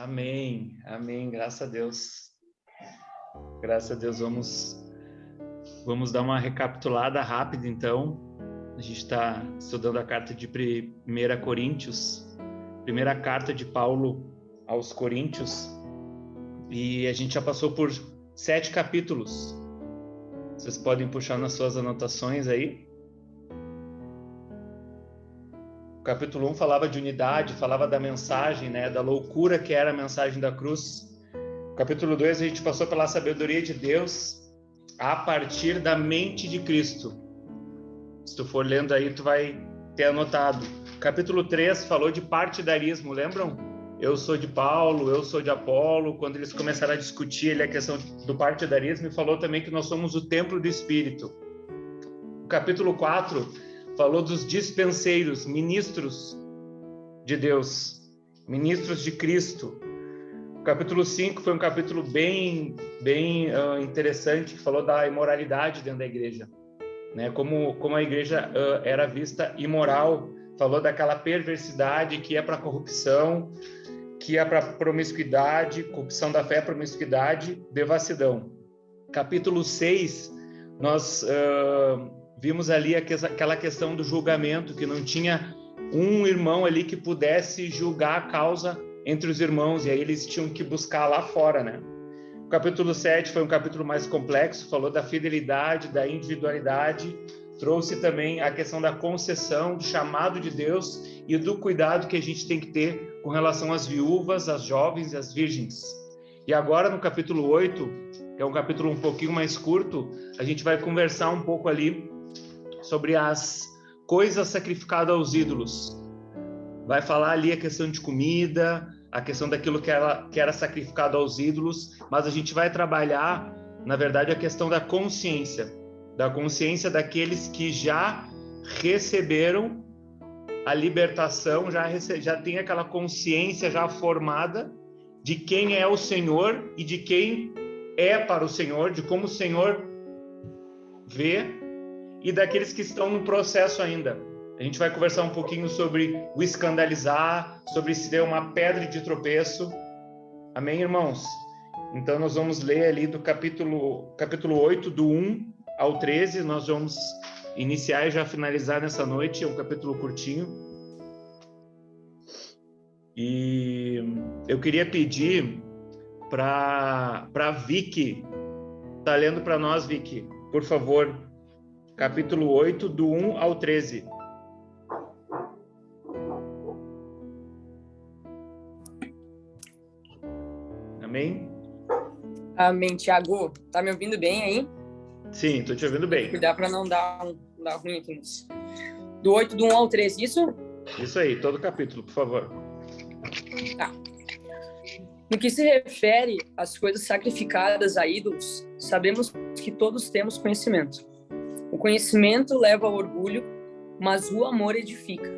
Amém, amém, graças a Deus. Graças a Deus, vamos dar uma recapitulada rápida, então. A gente está estudando a carta de 1 Coríntios, primeira carta de Paulo aos Coríntios, e a gente já passou por 7 capítulos. Vocês podem puxar nas suas anotações aí. O capítulo 1 falava de unidade, falava da mensagem, né, da loucura que era a mensagem da cruz. O capítulo 2 a gente passou pela sabedoria de Deus a partir da mente de Cristo. Se tu for lendo aí, tu vai ter anotado. O capítulo 3 falou de partidarismo, lembram? Eu sou de Paulo, eu sou de Apolo. Quando eles começaram a discutir ali a questão do partidarismo, e falou também que nós somos o templo do Espírito. O capítulo 4 falou dos dispenseiros, ministros de Deus, ministros de Cristo. O capítulo 5 foi um capítulo bem interessante, que falou da imoralidade dentro da igreja, né? Como a igreja era vista imoral, falou daquela perversidade que é para a corrupção, que é para a promiscuidade, corrupção da fé, promiscuidade, devassidão. Capítulo 6, nós vimos ali aquela questão do julgamento, que não tinha um irmão ali que pudesse julgar a causa entre os irmãos, e aí eles tinham que buscar lá fora, né? O capítulo 7 foi um capítulo mais complexo, falou da fidelidade, da individualidade, trouxe também a questão da concessão, do chamado de Deus e do cuidado que a gente tem que ter com relação às viúvas, às jovens e às virgens. E agora no capítulo 8, que é um capítulo um pouquinho mais curto, a gente vai conversar um pouco ali sobre as coisas sacrificadas aos ídolos. Vai falar ali a questão de comida, a questão daquilo que era sacrificado aos ídolos, mas a gente vai trabalhar, na verdade, a questão da consciência daqueles que já receberam a libertação, já tem aquela consciência já formada de quem é o Senhor e de quem é para o Senhor, de como o Senhor vê, e daqueles que estão no processo ainda. A gente vai conversar um pouquinho sobre o escandalizar, sobre ser uma pedra de tropeço. Amém, irmãos? Então, nós vamos ler ali do capítulo 8, do 1 ao 13. Nós vamos iniciar e já finalizar nessa noite. É um capítulo curtinho. E eu queria pedir para a Vicky, tá lendo para nós, Vicky, por favor, capítulo 8, do 1 ao 13. Amém? Amém, Tiago. Tá me ouvindo bem aí? Sim, tô te ouvindo bem. Cuidar para não dar ruim aqui. Do 8, do 1 ao 13, isso? Isso aí, todo o capítulo, por favor. Tá. No que se refere às coisas sacrificadas a ídolos, sabemos que todos temos conhecimento. O conhecimento leva ao orgulho, mas o amor edifica.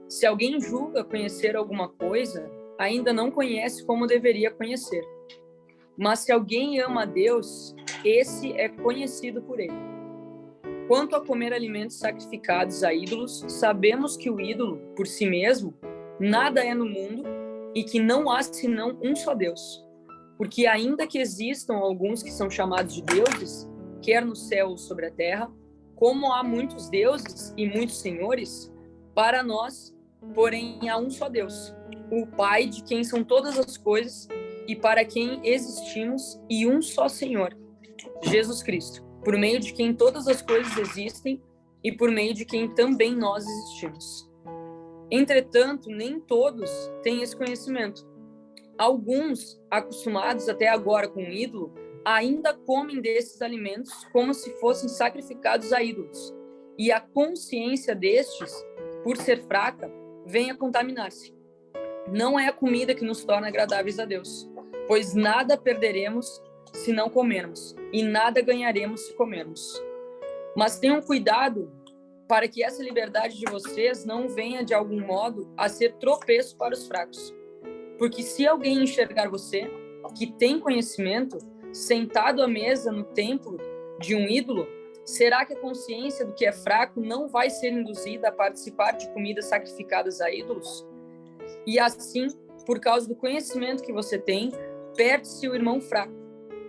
Se alguém julga conhecer alguma coisa, ainda não conhece como deveria conhecer. Mas se alguém ama a Deus, esse é conhecido por ele. Quanto a comer alimentos sacrificados a ídolos, sabemos que o ídolo, por si mesmo, nada é no mundo e que não há senão um só Deus. Porque ainda que existam alguns que são chamados de deuses, quer no céu ou sobre a terra, como há muitos deuses e muitos senhores, para nós, porém, há um só Deus, o Pai de quem são todas as coisas e para quem existimos, e um só Senhor, Jesus Cristo, por meio de quem todas as coisas existem e por meio de quem também nós existimos. Entretanto, nem todos têm esse conhecimento. Alguns, acostumados até agora com o ídolo, ainda comem desses alimentos como se fossem sacrificados a ídolos, e a consciência destes, por ser fraca, vem a contaminar-se. Não é a comida que nos torna agradáveis a Deus, pois nada perderemos se não comermos, e nada ganharemos se comermos. Mas tenham cuidado para que essa liberdade de vocês não venha, de algum modo, a ser tropeço para os fracos. Porque se alguém enxergar você, que tem conhecimento, sentado à mesa no templo de um ídolo, será que a consciência do que é fraco não vai ser induzida a participar de comidas sacrificadas a ídolos? E assim, por causa do conhecimento que você tem, perde-se o irmão fraco,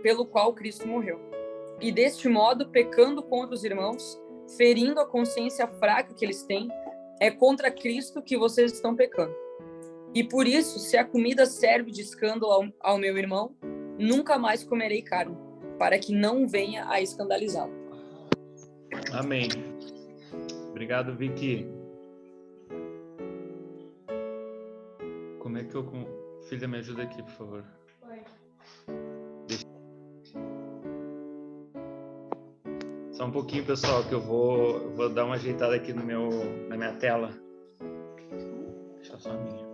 pelo qual Cristo morreu. E deste modo, pecando contra os irmãos, ferindo a consciência fraca que eles têm, é contra Cristo que vocês estão pecando. E por isso, se a comida serve de escândalo ao meu irmão, nunca mais comerei carne, para que não venha a escandalizá-lo. Amém. Obrigado, Vicky. Como é que eu... Filha, me ajuda aqui, por favor. Só um pouquinho, pessoal, que eu vou dar uma ajeitada aqui na minha tela. Deixa só a minha.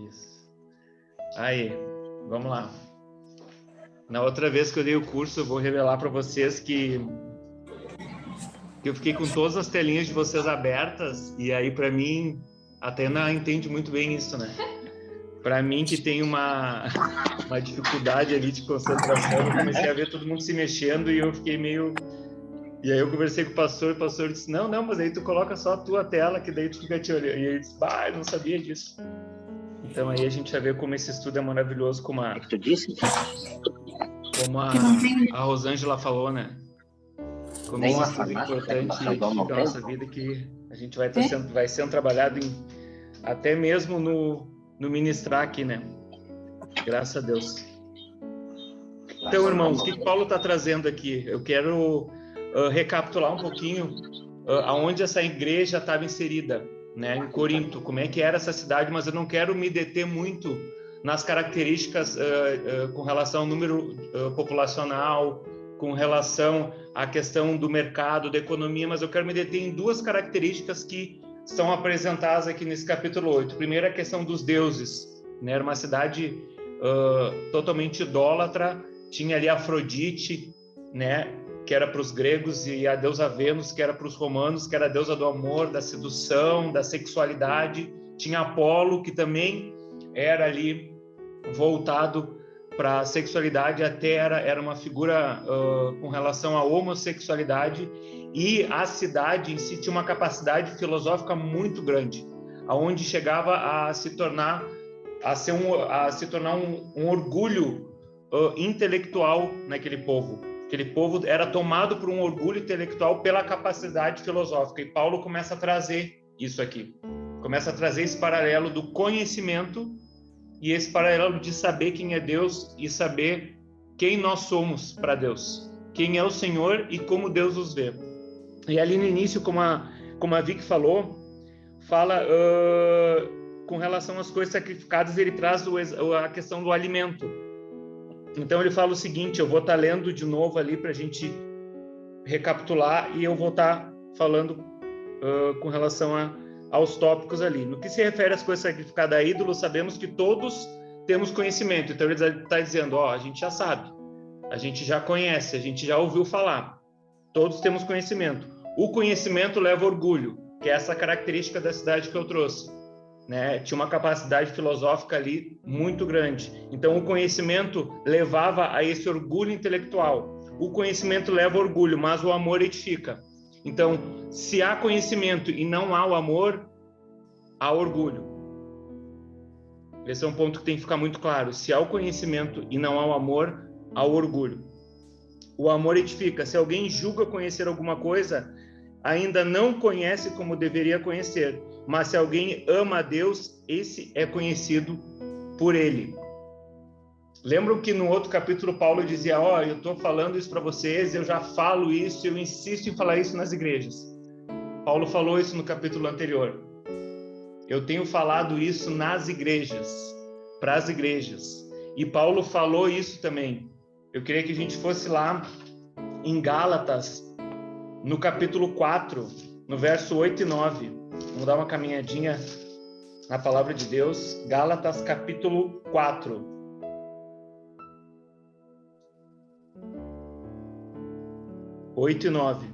Isso. Aí, vamos lá. Na outra vez que eu dei o curso, eu vou revelar para vocês que eu fiquei com todas as telinhas de vocês abertas, e aí, para mim, a Tena entende muito bem isso, né? Para mim, que tem uma dificuldade ali de concentração, eu comecei a ver todo mundo se mexendo e eu fiquei meio... E aí eu conversei com o pastor disse, não, mas aí tu coloca só a tua tela, que daí tu fica te olhando. E ele disse, eu não sabia disso. Então aí a gente vai ver como esse estudo é maravilhoso, como a Rosângela falou, né? Como esse estudo é importante e edifica a nossa vida, que a gente vai sendo trabalhado até mesmo no ministrar aqui, né? Graças a Deus. Então, irmãos, o que Paulo está trazendo aqui? Eu quero recapitular um pouquinho aonde essa igreja estava inserida, né? Em Corinto, como é que era essa cidade, mas eu não quero me deter muito nas características com relação ao número populacional, com relação à questão do mercado, da economia, mas eu quero me deter em duas características que são apresentadas aqui nesse capítulo 8. Primeiro, a questão dos deuses, né? Era uma cidade totalmente idólatra, tinha ali Afrodite, né? Que era para os gregos, e a deusa Vênus, que era para os romanos, que era a deusa do amor, da sedução, da sexualidade. Tinha Apolo, que também era ali voltado para a sexualidade, até era uma figura com relação à homossexualidade, e a cidade em si tinha uma capacidade filosófica muito grande, aonde chegava a se tornar um orgulho intelectual naquele povo. Aquele povo era tomado por um orgulho intelectual pela capacidade filosófica, e Paulo começa a trazer isso aqui, começa a trazer esse paralelo do conhecimento e esse paralelo de saber quem é Deus e saber quem nós somos para Deus, quem é o Senhor e como Deus os vê. E ali no início, como a Vicky fala com relação às coisas sacrificadas, ele traz a questão do alimento. Então ele fala o seguinte, eu vou estar lendo de novo ali para a gente recapitular, e eu vou estar falando com relação aos tópicos ali. No que se refere às coisas sacrificadas a ídolos, sabemos que todos temos conhecimento. Então ele está dizendo, a gente já sabe, a gente já conhece, a gente já ouviu falar. Todos temos conhecimento. O conhecimento leva orgulho, que é essa característica da cidade que eu trouxe, né? Tinha uma capacidade filosófica ali muito grande. Então o conhecimento levava a esse orgulho intelectual. O conhecimento leva orgulho, mas o amor edifica. Então, se há conhecimento e não há o amor, há orgulho. Esse é um ponto que tem que ficar muito claro. Se há o conhecimento e não há o amor, há o orgulho. O amor edifica. Se alguém julga conhecer alguma coisa, ainda não conhece como deveria conhecer. Mas se alguém ama a Deus, esse é conhecido por ele. Lembram que no outro capítulo Paulo dizia, eu estou falando isso para vocês, eu já falo isso, eu insisto em falar isso nas igrejas. Paulo falou isso no capítulo anterior. Eu tenho falado isso nas igrejas, para as igrejas. E Paulo falou isso também. Eu queria que a gente fosse lá em Gálatas, no capítulo 4, no verso 8 e 9. Vamos dar uma caminhadinha na palavra de Deus. Gálatas, capítulo 4. 8 e 9.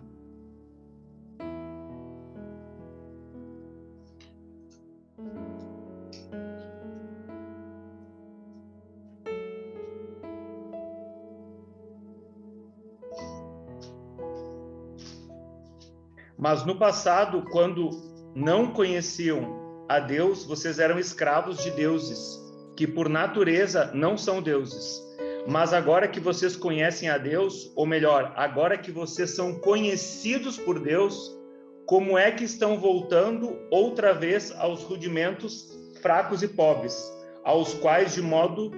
Mas no passado, quando não conheciam a Deus, vocês eram escravos de deuses, que por natureza não são deuses. Mas agora que vocês conhecem a Deus, ou melhor, agora que vocês são conhecidos por Deus, como é que estão voltando outra vez aos rudimentos fracos e pobres, aos quais de novo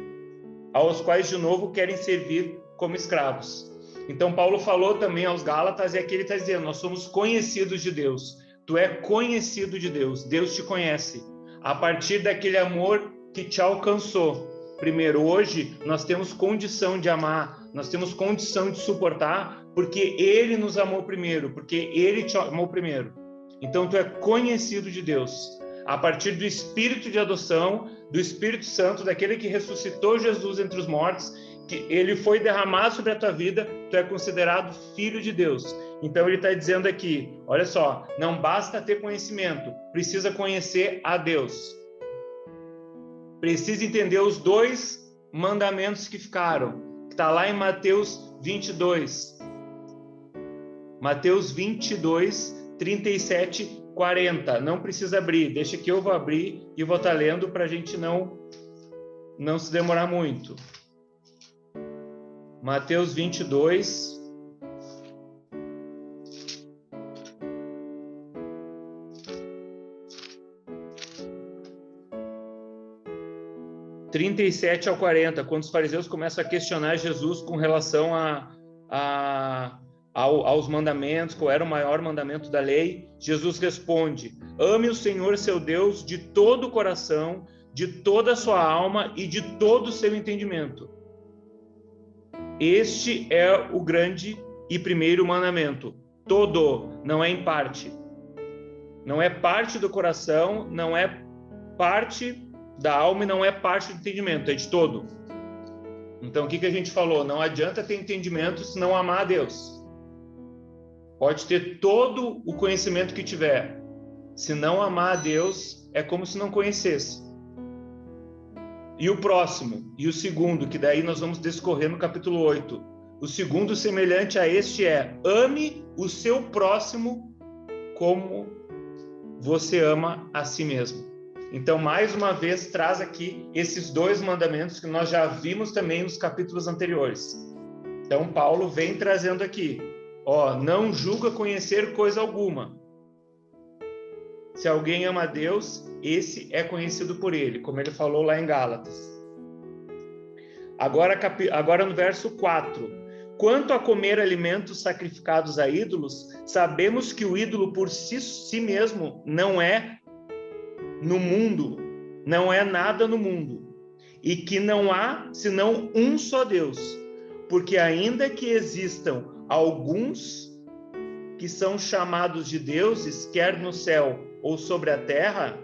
querem servir como escravos? Então Paulo falou também aos Gálatas, e aqui ele está dizendo, nós somos conhecidos de Deus. Tu é conhecido de Deus, Deus te conhece, a partir daquele amor que te alcançou. Primeiro, hoje nós temos condição de amar, nós temos condição de suportar, porque Ele nos amou primeiro, porque Ele te amou primeiro. Então tu é conhecido de Deus, a partir do Espírito de adoção, do Espírito Santo, daquele que ressuscitou Jesus entre os mortos, que Ele foi derramado sobre a tua vida, tu é considerado filho de Deus. Então ele está dizendo aqui, olha só, não basta ter conhecimento, precisa conhecer a Deus. Precisa entender os 2 mandamentos que ficaram, que está lá em Mateus 22. Mateus 22, 37, 40. Não precisa abrir, deixa que eu vou abrir e vou estar lendo para a gente não se demorar muito. Mateus 22, 37 ao 40, quando os fariseus começam a questionar Jesus com relação aos mandamentos, qual era o maior mandamento da lei, Jesus responde: ame o Senhor seu Deus de todo o coração, de toda a sua alma e de todo o seu entendimento. Este é o grande e primeiro mandamento, todo, não é em parte. Não é parte do coração, não é parte da alma e não é parte do entendimento, é de todo. Então, o que a gente falou? Não adianta ter entendimento se não amar a Deus. Pode ter todo o conhecimento que tiver. Se não amar a Deus, é como se não conhecesse. E o próximo, e o segundo, que daí nós vamos discorrer no capítulo 8. O segundo semelhante a este é: ame o seu próximo como você ama a si mesmo. Então, mais uma vez, traz aqui esses 2 mandamentos que nós já vimos também nos capítulos anteriores. Então, Paulo vem trazendo aqui, não julga conhecer coisa alguma. Se alguém ama a Deus, esse é conhecido por ele, como ele falou lá em Gálatas. Agora no verso 4. Quanto a comer alimentos sacrificados a ídolos, sabemos que o ídolo por si mesmo não é no mundo, não é nada no mundo, e que não há senão um só Deus, porque ainda que existam alguns que são chamados de deuses, quer no céu ou sobre a terra,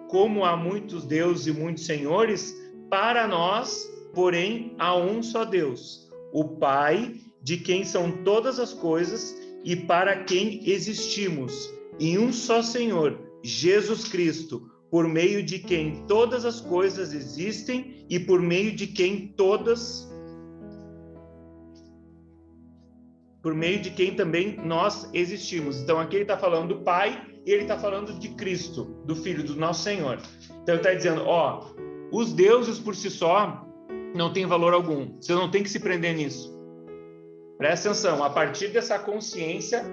como há muitos deuses e muitos senhores, para nós, porém, há um só Deus, o Pai, de quem são todas as coisas e para quem existimos, e um só Senhor, Jesus Cristo, por meio de quem todas as coisas existem e por meio de quem também nós existimos. Então aqui ele está falando do Pai e ele está falando de Cristo, do Filho, do nosso Senhor. Então ele está dizendo, os deuses por si só não têm valor algum. Você não tem que se prender nisso. Presta atenção, a partir dessa consciência,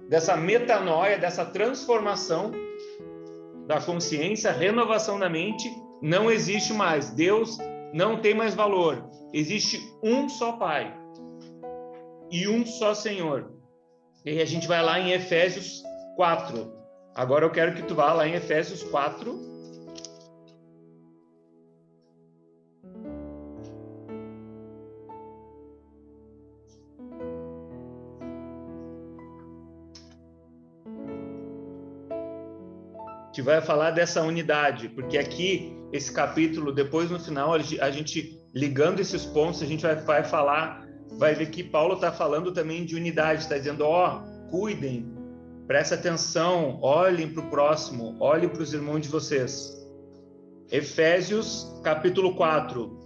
dessa metanoia, dessa transformação da consciência, renovação da mente, não existe mais. Deus não tem mais valor. Existe um só Pai e um só Senhor. E aí a gente vai lá em Efésios 4. Agora eu quero que tu vá lá em Efésios 4. Que vai falar dessa unidade, porque aqui, esse capítulo, depois no final, a gente ligando esses pontos, a gente vai falar, vai ver que Paulo está falando também de unidade, está dizendo, cuidem, prestem atenção, olhem para o próximo, olhem para os irmãos de vocês. Efésios, capítulo 4.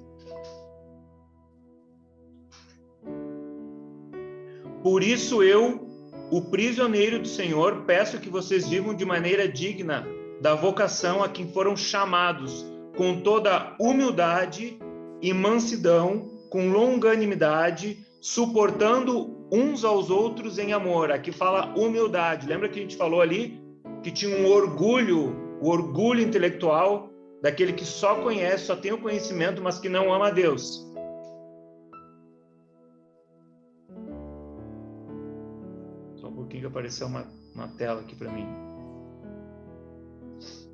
Por isso eu, o prisioneiro do Senhor, peço que vocês vivam de maneira digna da vocação a quem foram chamados, com toda humildade e mansidão, com longanimidade, suportando uns aos outros em amor. Aqui fala humildade. Lembra que a gente falou ali que tinha um orgulho, o orgulho intelectual daquele que só conhece, só tem o conhecimento, mas que não ama a Deus. Só um pouquinho que apareceu uma tela aqui para mim.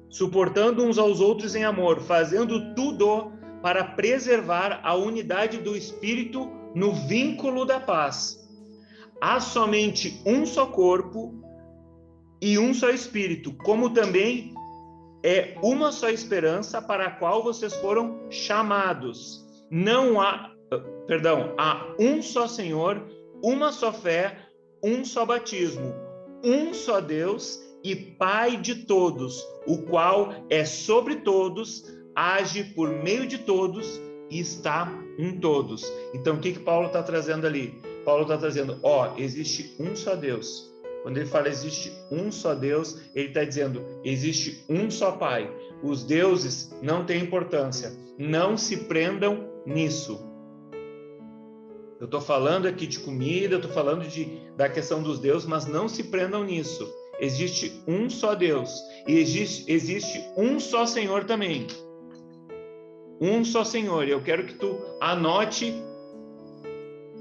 Suportando uns aos outros em amor, fazendo tudo para preservar a unidade do Espírito no vínculo da paz. Há somente um só corpo e um só Espírito, como também é uma só esperança para a qual vocês foram chamados. Há um só Senhor, uma só fé, um só batismo, um só Deus e Pai de todos, o qual é sobre todos, age por meio de todos e está em todos. Então, o que Paulo está trazendo ali? Paulo está trazendo, existe um só Deus. Quando ele fala existe um só Deus, ele está dizendo, existe um só Pai. Os deuses não têm importância. Não se prendam nisso. Eu estou falando aqui de comida, eu estou falando da questão dos deuses, mas não se prendam nisso. Existe um só Deus. E existe um só Senhor também. Um só Senhor. E eu quero que tu anote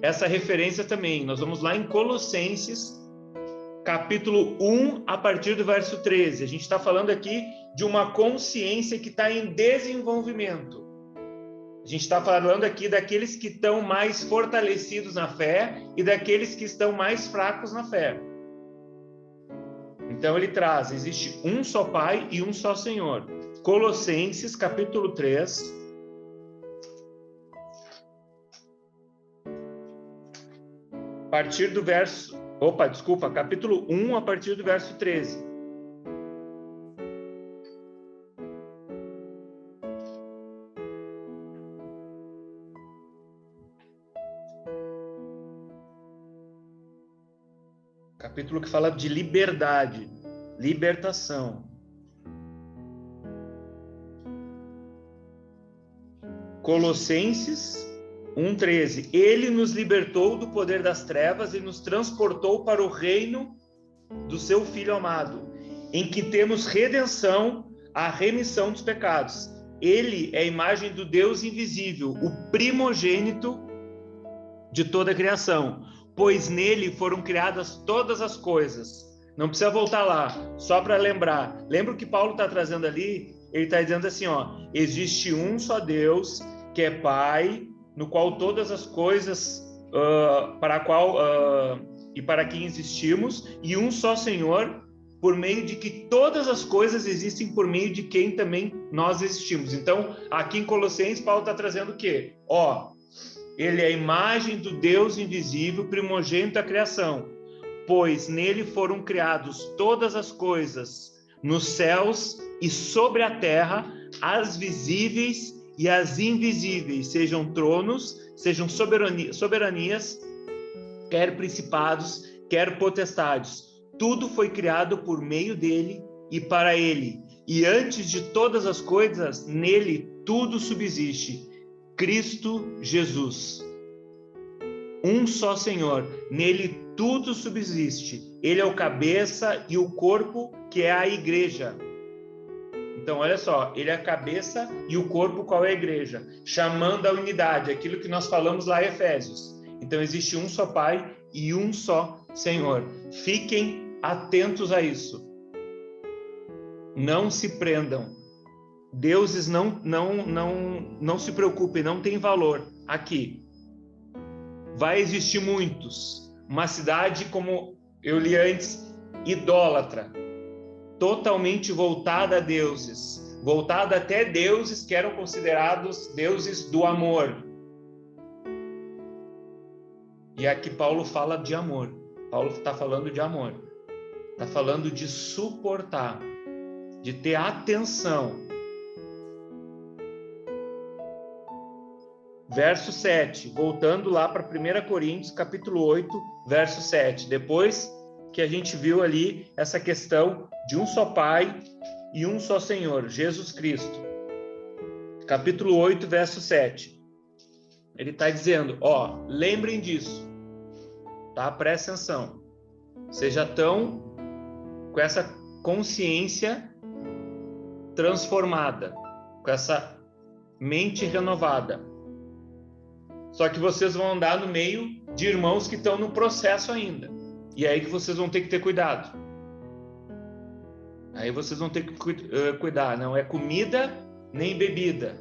essa referência também. Nós vamos lá em Colossenses, capítulo 1, a partir do verso 13. A gente está falando aqui de uma consciência que está em desenvolvimento. A gente está falando aqui daqueles que estão mais fortalecidos na fé e daqueles que estão mais fracos na fé. Então ele traz, existe um só Pai e um só Senhor. Colossenses, capítulo 3. A partir do verso... capítulo 1, a partir do verso 13. Capítulo que fala de liberdade, libertação. Colossenses 1:13. Ele nos libertou do poder das trevas e nos transportou para o reino do seu Filho amado, em que temos redenção, a remissão dos pecados. Ele é a imagem do Deus invisível, o primogênito de toda a criação, pois nele foram criadas todas as coisas. Não precisa voltar lá, só para lembrar. Lembra o que Paulo está trazendo ali? Ele está dizendo assim, existe um só Deus, que é Pai, no qual todas as coisas, para a qual e para quem existimos, e um só Senhor, por meio de que todas as coisas existem, por meio de quem também nós existimos. Então, aqui em Colossenses, Paulo está trazendo o quê? Ele é a imagem do Deus invisível, primogênito da criação, pois nele foram criados todas as coisas, nos céus e sobre a terra, as visíveis e as invisíveis, sejam tronos, sejam soberanias, quer principados, quer potestades. Tudo foi criado por meio dele e para ele. E antes de todas as coisas, nele tudo subsiste. Cristo Jesus. Um só Senhor, nele tudo subsiste. Ele é o cabeça e o corpo, que é a igreja. Então, olha só, ele é a cabeça e o corpo, qual é a igreja? Chamando a unidade, aquilo que nós falamos lá em Efésios. Então, existe um só Pai e um só Senhor. Fiquem atentos a isso. Não se prendam. Deuses não se preocupem, não tem valor aqui. Vai existir muitos. Uma cidade, como eu li antes, idólatra, totalmente voltada a deuses, voltada até deuses que eram considerados deuses do amor. E aqui Paulo fala de amor. Paulo está falando de amor. Está falando de suportar, de ter atenção. Verso 7, voltando lá para 1 Coríntios, capítulo 8, verso 7. Depois que a gente viu ali essa questão de um só Pai e um só Senhor, Jesus Cristo. Capítulo 8, verso 7. Ele está dizendo, lembrem disso, tá? Presta atenção. Seja tão com essa consciência transformada, com essa mente renovada. Só que vocês vão andar no meio de irmãos que estão no processo ainda. E é aí que vocês vão ter que ter cuidado. Aí vocês vão ter que cuidar. Não é comida nem bebida.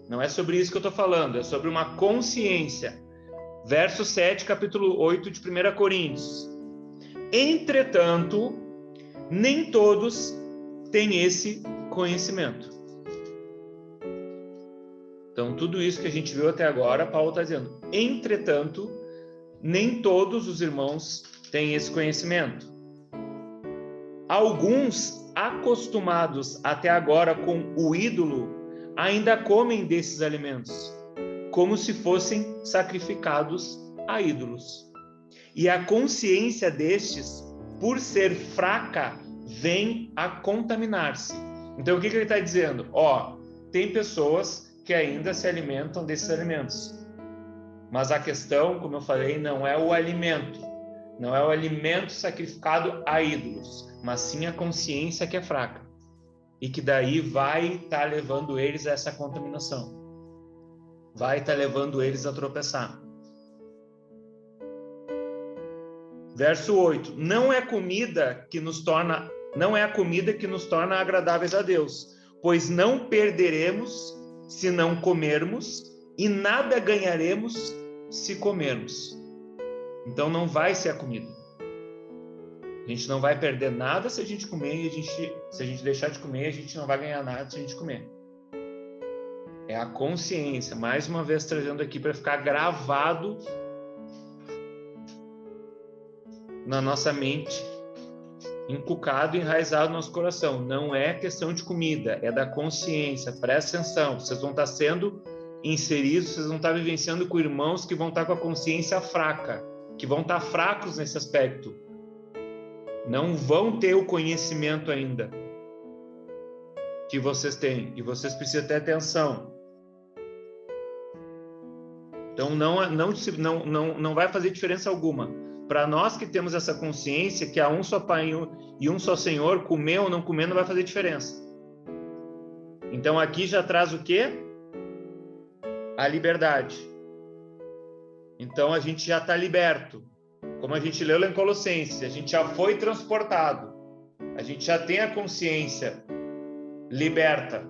Não é sobre isso que eu estou falando. É sobre uma consciência. Verso 7, capítulo 8 de 1 Coríntios. Entretanto, nem todos têm esse conhecimento. Então, tudo isso que a gente viu até agora, Paulo está dizendo. Entretanto, nem todos os irmãos têm esse conhecimento. Alguns, acostumados até agora com o ídolo, ainda comem desses alimentos, como se fossem sacrificados a ídolos. E a consciência destes, por ser fraca, vem a contaminar-se. Então, o que ele está dizendo? Tem pessoas que ainda se alimentam desses alimentos. Mas a questão, como eu falei, não é o alimento. Não é o alimento sacrificado a ídolos, mas sim a consciência que é fraca. E que daí vai estar levando eles a essa contaminação. Vai estar levando eles a tropeçar. Verso 8. Não é a comida que nos torna agradáveis a Deus, pois não perderemos se não comermos, e nada ganharemos se comermos. Então não vai ser a comida. A gente não vai perder nada se a gente comer, e se a gente deixar de comer, a gente não vai ganhar nada se a gente comer. É a consciência, mais uma vez trazendo aqui para ficar gravado na nossa mente, encucado, enraizado no nosso coração. Não é questão de comida, é da consciência. Presta atenção, vocês vão estar sendo inseridos, vocês vão estar vivenciando com irmãos que vão estar com a consciência fraca, que vão estar fracos nesse aspecto. Não vão ter o conhecimento ainda que vocês têm, e vocês precisam ter atenção. Então não vai fazer diferença alguma. Para nós que temos essa consciência que há um só Pai e um só Senhor, comer ou não comer não vai fazer diferença. Então aqui já traz o quê? A liberdade. Então a gente já está liberto. Como a gente leu lá em Colossenses, a gente já foi transportado. A gente já tem a consciência liberta.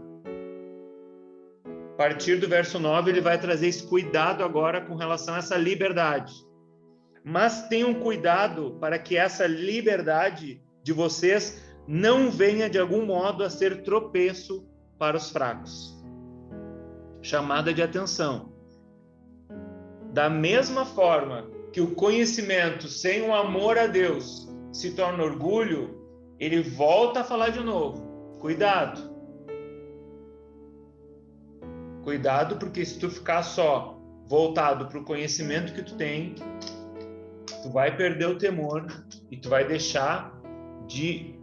A partir do verso 9, ele vai trazer esse cuidado agora com relação a essa liberdade. Mas tenham cuidado para que essa liberdade de vocês não venha de algum modo a ser tropeço para os fracos. Chamada de atenção. Da mesma forma que o conhecimento sem o amor a Deus se torna orgulho, ele volta a falar de novo. Cuidado. Cuidado, porque se tu ficar só voltado para o conhecimento que tu tem, tu vai perder o temor e tu vai deixar de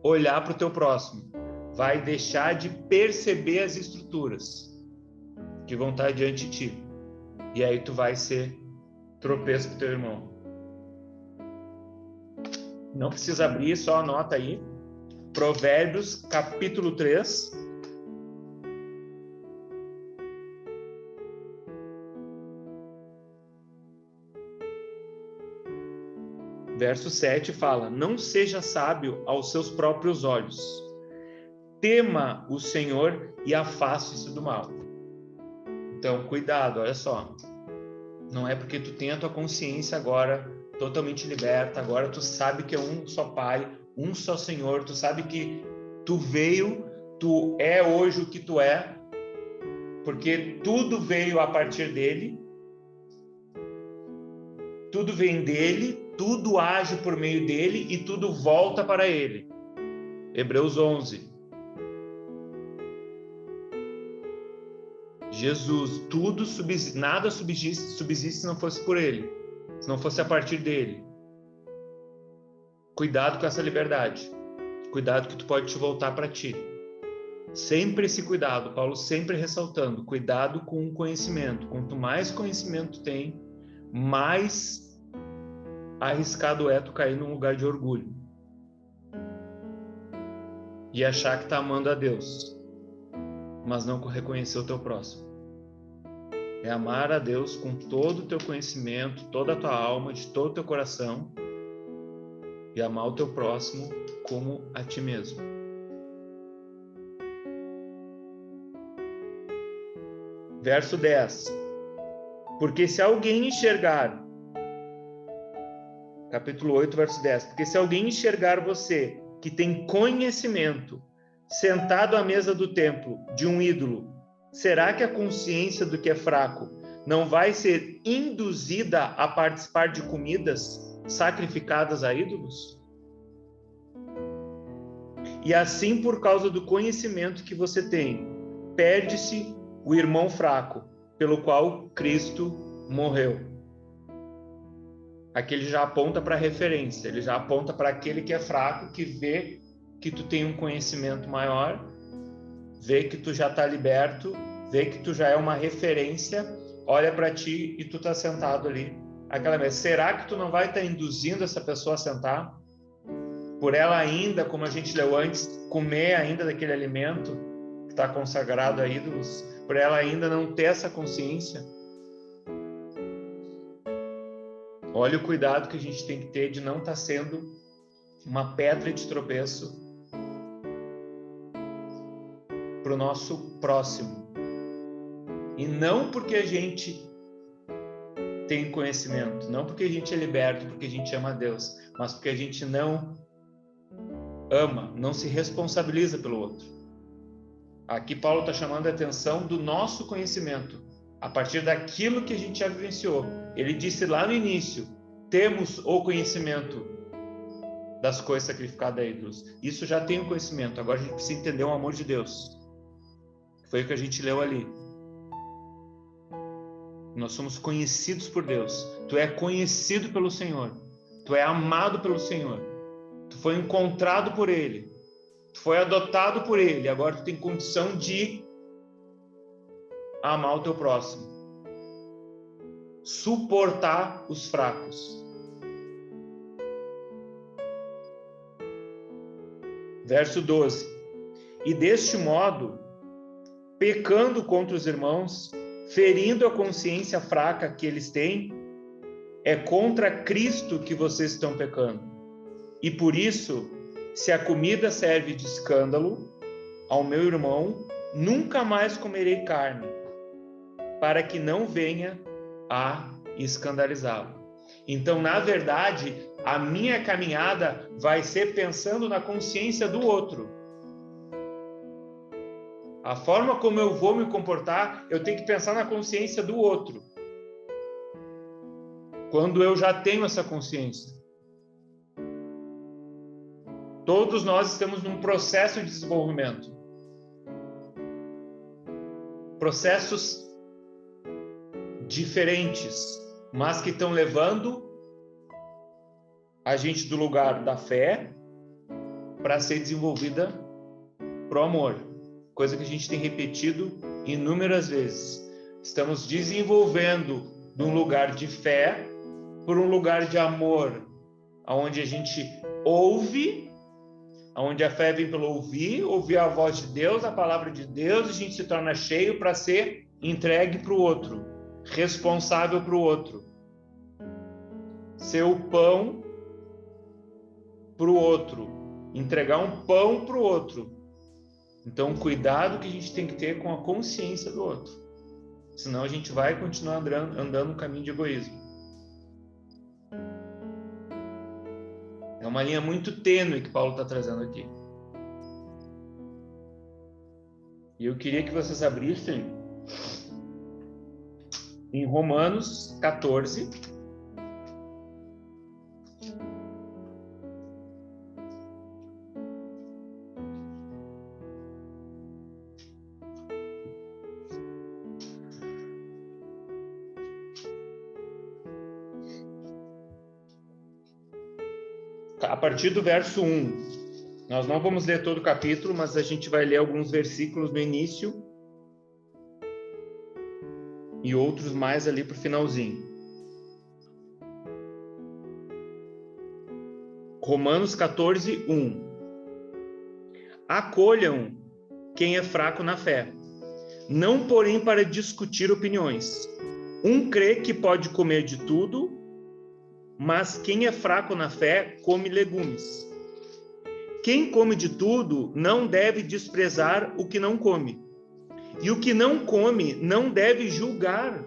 olhar para o teu próximo. Vai deixar de perceber as estruturas que vão estar diante de ti. E aí tu vai ser tropeço para o teu irmão. Não precisa abrir, só anota aí. Provérbios, capítulo 3. Verso 7 fala: não seja sábio aos seus próprios olhos. Tema o Senhor e afaste-se do mal. Então, cuidado, olha só. Não é porque tu tem a tua consciência agora totalmente liberta, agora tu sabe que é um só Pai, um só Senhor, tu sabe que tu veio, tu é hoje o que tu é, porque tudo veio a partir dele, tudo vem dele, tudo age por meio dele e tudo volta para ele. Hebreus 11. Jesus, nada subsiste se não fosse por ele, se não fosse a partir dele. Cuidado com essa liberdade. Cuidado que tu pode te voltar para ti. Sempre esse cuidado, Paulo sempre ressaltando, cuidado com o conhecimento. Quanto mais conhecimento tem, mais arriscado é tu cair num lugar de orgulho e achar que tá amando a Deus, mas não reconhecer o teu próximo. É amar a Deus com todo o teu conhecimento, toda a tua alma, de todo o teu coração, e amar o teu próximo como a ti mesmo. Verso 10. Porque se alguém enxergar, capítulo 8, verso 10. Porque se alguém enxergar você, que tem conhecimento, sentado à mesa do templo de um ídolo, será que a consciência do que é fraco não vai ser induzida a participar de comidas sacrificadas a ídolos? E assim, por causa do conhecimento que você tem, perde-se o irmão fraco, pelo qual Cristo morreu. Aqui ele já aponta para a referência, ele já aponta para aquele que é fraco, que vê que tu tem um conhecimento maior, vê que tu já está liberto, vê que tu já é uma referência, olha para ti e tu está sentado ali. Aquela vez, será que tu não vai estar induzindo essa pessoa a sentar? Por ela ainda, como a gente leu antes, comer ainda daquele alimento que está consagrado a ídolos, por ela ainda não ter essa consciência. Olha o cuidado que a gente tem que ter de não estar sendo uma pedra de tropeço para o nosso próximo. E não porque a gente tem conhecimento, não porque a gente é liberto, porque a gente ama a Deus, mas porque a gente não ama, não se responsabiliza pelo outro. Aqui Paulo está chamando a atenção do nosso conhecimento, a partir daquilo que a gente já vivenciou. Ele disse lá no início, temos o conhecimento das coisas sacrificadas a ídolos. Isso já tem o conhecimento, agora a gente precisa entender o amor de Deus. Foi o que a gente leu ali. Nós somos conhecidos por Deus. Tu é conhecido pelo Senhor. Tu é amado pelo Senhor. Tu foi encontrado por Ele. Tu foi adotado por Ele. Agora tu tem condição de amar o teu próximo. Suportar os fracos. Verso 12. E deste modo, pecando contra os irmãos, ferindo a consciência fraca que eles têm, é contra Cristo que vocês estão pecando. E por isso, se a comida serve de escândalo ao meu irmão, nunca mais comerei carne, para que não venha a escandalizá-lo. Então, na verdade, a minha caminhada vai ser pensando na consciência do outro. A forma como eu vou me comportar, eu tenho que pensar na consciência do outro. Quando eu já tenho essa consciência. Todos nós estamos num processo de desenvolvimento. Processos diferentes, mas que estão levando a gente do lugar da fé para ser desenvolvida pro amor. Coisa que a gente tem repetido inúmeras vezes. Estamos desenvolvendo de um lugar de fé por um lugar de amor, onde a gente ouve, onde a fé vem pelo ouvir a voz de Deus, a palavra de Deus, a gente se torna cheio para ser entregue para o outro, responsável para o outro, ser o pão para o outro, entregar um pão para o outro. Então, cuidado que a gente tem que ter com a consciência do outro. Senão a gente vai continuar andando no caminho de egoísmo. É uma linha muito tênue que Paulo está trazendo aqui. E eu queria que vocês abrissem em Romanos 14. a partir do verso 1. Nós não vamos ler todo o capítulo, mas a gente vai ler alguns versículos no início e outros mais ali para o finalzinho. Romanos 14, 1. Acolham quem é fraco na fé, não porém para discutir opiniões. Um crê que pode comer de tudo, mas quem é fraco na fé come legumes. Quem come de tudo não deve desprezar o que não come. E o que não come não deve julgar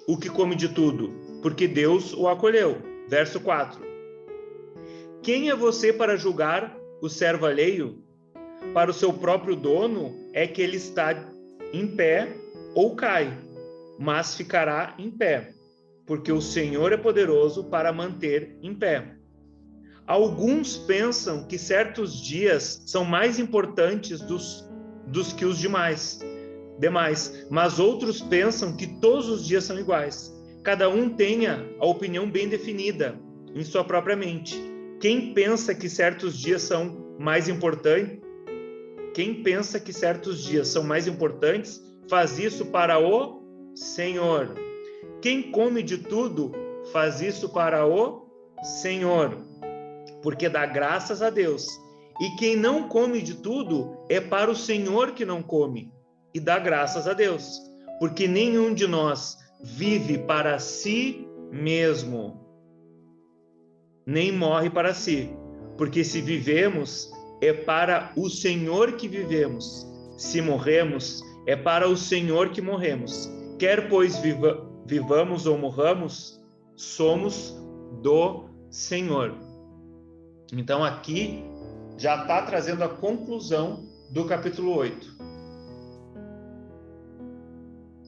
o que come de tudo, porque Deus o acolheu. Verso 4. Quem é você para julgar o servo alheio? Para o seu próprio dono é que ele está em pé ou cai, mas ficará em pé, porque o Senhor é poderoso para manter em pé. Alguns pensam que certos dias são mais importantes dos que os demais, mas outros pensam que todos os dias são iguais. Cada um tenha a opinião bem definida em sua própria mente. Quem pensa que certos dias são mais importantes, faz isso para o Senhor. Quem come de tudo, faz isso para o Senhor, porque dá graças a Deus. E quem não come de tudo, é para o Senhor que não come, e dá graças a Deus, porque nenhum de nós vive para si mesmo, nem morre para si, porque se vivemos, é para o Senhor que vivemos. Se morremos, é para o Senhor que morremos. Quer pois vivamos ou morramos, somos do Senhor. Então aqui já está trazendo a conclusão do capítulo 8.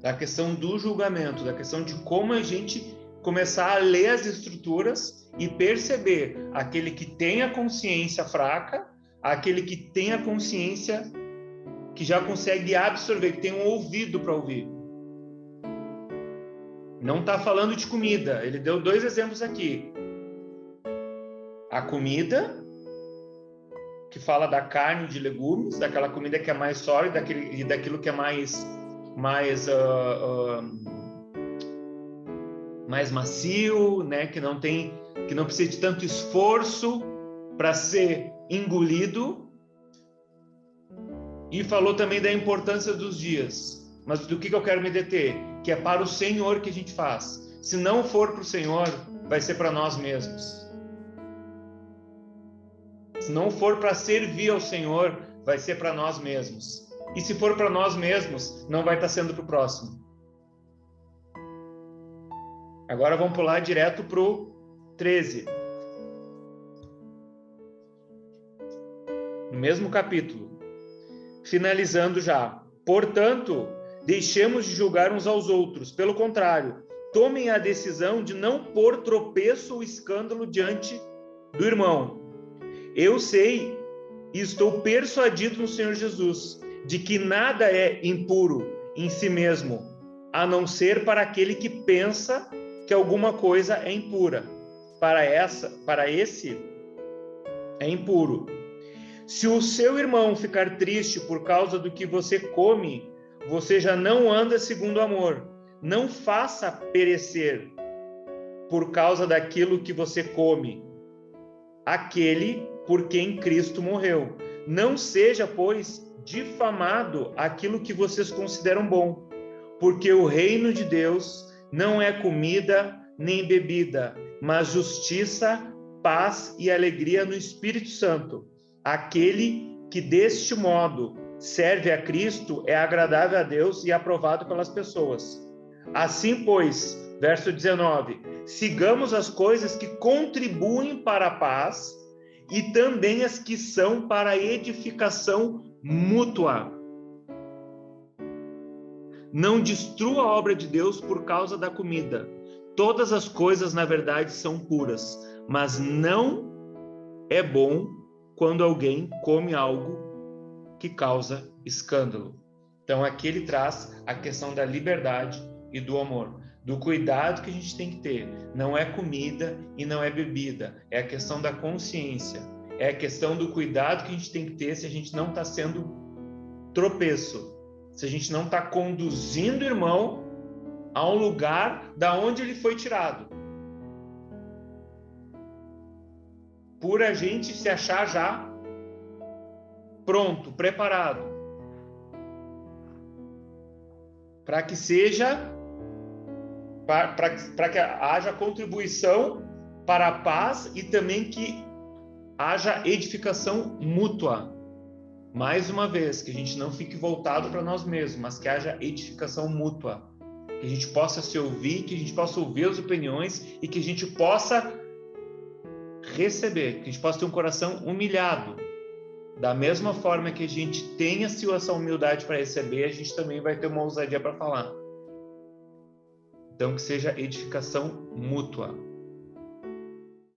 Da questão do julgamento, da questão de como a gente começar a ler as escrituras e perceber aquele que tem a consciência fraca, aquele que tem a consciência que já consegue absorver, que tem um ouvido para ouvir. Não está falando de comida, ele deu 2 exemplos aqui. A comida, que fala da carne e de legumes, daquela comida que é mais sólida e daquilo que é mais macio, né? Que não precisa de tanto esforço para ser engolido. E falou também da importância dos dias. Mas do que eu quero me deter? Que é para o Senhor que a gente faz. Se não for para o Senhor, vai ser para nós mesmos. Se não for para servir ao Senhor, vai ser para nós mesmos. E se for para nós mesmos, não vai estar sendo para o próximo. Agora vamos pular direto para o 13. No mesmo capítulo. Finalizando já. Portanto, deixemos de julgar uns aos outros. Pelo contrário, tomem a decisão de não pôr tropeço ou escândalo diante do irmão. Eu sei e estou persuadido no Senhor Jesus de que nada é impuro em si mesmo, a não ser para aquele que pensa que alguma coisa é impura. Para esse é impuro. Se o seu irmão ficar triste por causa do que você come, você já não anda segundo o amor. Não faça perecer por causa daquilo que você come aquele por quem Cristo morreu. Não seja, pois, difamado aquilo que vocês consideram bom, porque o reino de Deus não é comida nem bebida, mas justiça, paz e alegria no Espírito Santo. Aquele que deste modo serve a Cristo é agradável a Deus e aprovado pelas pessoas. Assim, pois, verso 19, sigamos as coisas que contribuem para a paz e também as que são para a edificação mútua. Não destrua a obra de Deus por causa da comida. Todas as coisas, na verdade, são puras, mas não é bom quando alguém come algo que causa escândalo. Então, aqui ele traz a questão da liberdade e do amor. do cuidado que a gente tem que ter. Não é comida e não é bebida, é a questão da consciência, é a questão do cuidado que a gente tem que ter se a gente não está sendo tropeço, se a gente não está conduzindo o irmão a um lugar da onde ele foi tirado, por a gente se achar já pronto, preparado, para que seja, para que haja contribuição para a paz e também que haja edificação mútua. Mais uma vez, que a gente não fique voltado para nós mesmos, mas que haja edificação mútua, que a gente possa se ouvir, que a gente possa ouvir as opiniões e que a gente possa receber, que a gente possa ter um coração humilhado. Da mesma forma que a gente tenha essa humildade para receber, a gente também vai ter uma ousadia para falar. Então, que seja edificação mútua.